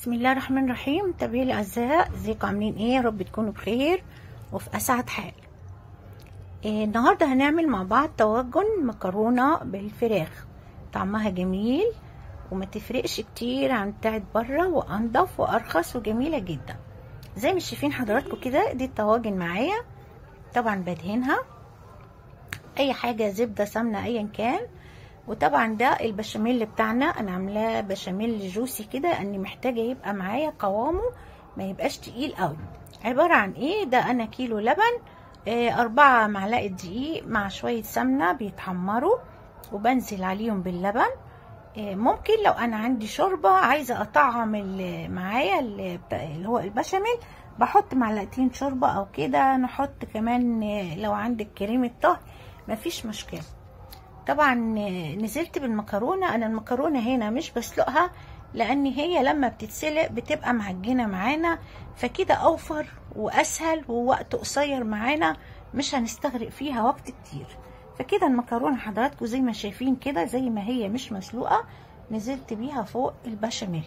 بسم الله الرحمن الرحيم. متابعي الاعزاء، ازيكم؟ عاملين ايه؟ يا رب تكونوا بخير وفي اسعد حال. النهارده هنعمل مع بعض طواجن مكرونه بالفراخ. طعمها جميل وما تفرقش كتير عن بتاعت بره، وانضف وارخص وجميله جدا. زي ما شايفين حضراتكم كده، دي الطواجن معايا. طبعا بدهنها اي حاجه، زبده، سمنه، ايا كان. وطبعا ده البشاميل بتاعنا، انا عاملاه بشاميل جوسي كده، اني محتاجه يبقى معايا قوامه ما يبقاش تقيل قوي. عباره عن ايه ده؟ انا كيلو لبن، 4 معلقه دقيق مع شويه سمنه بيتحمروا، وبنزل عليهم باللبن. ممكن لو انا عندي شوربه عايزه اطعم معايا اللي هو البشاميل، بحط معلقتين شوربه او كده. نحط كمان لو عندك كريمه طهي مفيش مشكله. طبعا نزلت بالمكرونه. انا المكرونه هنا مش بسلقها، لان هي لما بتتسلق بتبقى معجنه معانا، فكده اوفر واسهل ووقت قصير معانا، مش هنستغرق فيها وقت كتير. فكده المكرونه حضراتكم زي ما شايفين كده، زي ما هي مش مسلوقه، نزلت بيها فوق البشاميل.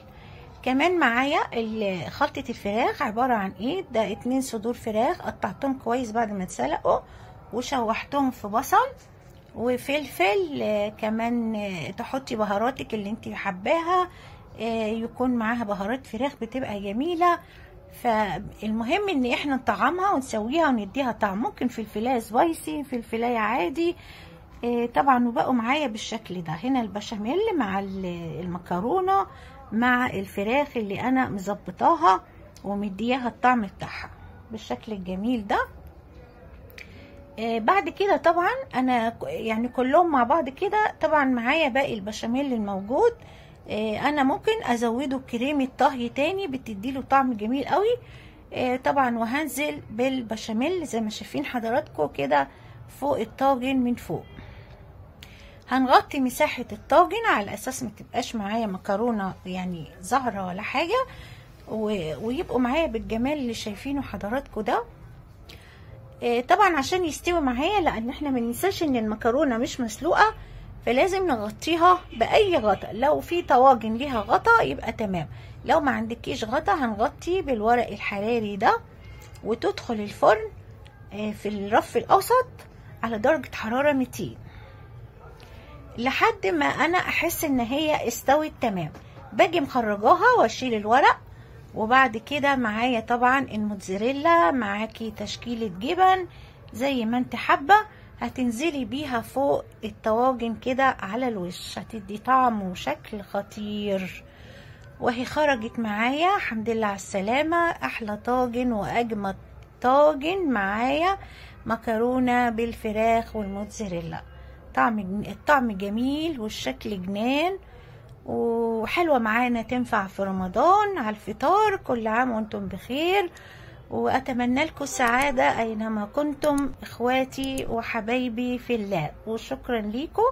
كمان معايا خلطه الفراخ. عباره عن ايه ده؟ 2 صدور فراخ قطعتهم كويس بعد ما اتسلقوا، وشوحتهم في بصل وفلفل. كمان تحطي بهاراتك اللي انت حباها، يكون معاها بهارات فراخ بتبقى جميله. فالمهم ان احنا نطعمها ونسويها ونديها طعم. ممكن فلفلايه سبايسي، فلفلايه عادي. طبعا وبقوا معايا بالشكل ده. هنا البشاميل مع المكرونه مع الفراخ اللي انا مظبطاها ومدياها الطعم بتاعها بالشكل الجميل ده. بعد كده طبعا انا يعني كلهم مع بعض كده. طبعا معايا باقي البشاميل الموجود، انا ممكن ازوده كريمه طهي تاني بتديله طعم جميل قوي. طبعا وهنزل بالبشاميل زي ما شايفين حضراتكم كده فوق الطاجن من فوق. هنغطي مساحه الطاجن على اساس ما تبقاش معايا مكرونه يعني زهره ولا حاجه، ويبقوا معايا بالجمال اللي شايفينه حضراتكم ده. طبعا عشان يستوي معايا، لان احنا ما ننساش ان المكرونه مش مسلوقه، فلازم نغطيها باي غطا. لو في طواجن ليها غطا يبقى تمام، لو ما عندكيش غطا هنغطي بالورق الحراري ده، وتدخل الفرن في الرف الاوسط على درجه حراره 200 لحد ما انا احس ان هي استوت تمام. باجي مخرجاها واشيل الورق. وبعد كده معايا طبعا الموتزاريلا، معاكي تشكيلة جبن زي ما انت حابة، هتنزلي بيها فوق الطواجن كده على الوش، هتدي طعم وشكل خطير. وهي خرجت معايا الحمد لله على السلامة. احلى طاجن واجمد طاجن معايا مكرونة بالفراخ والموتزاريلا. الطعم جميل والشكل جنان، وحلوة معانا، تنفع في رمضان على الفطار. كل عام وانتم بخير، واتمنى لكم السعادة اينما كنتم اخواتي وحبايبي في الله. وشكرا لكم.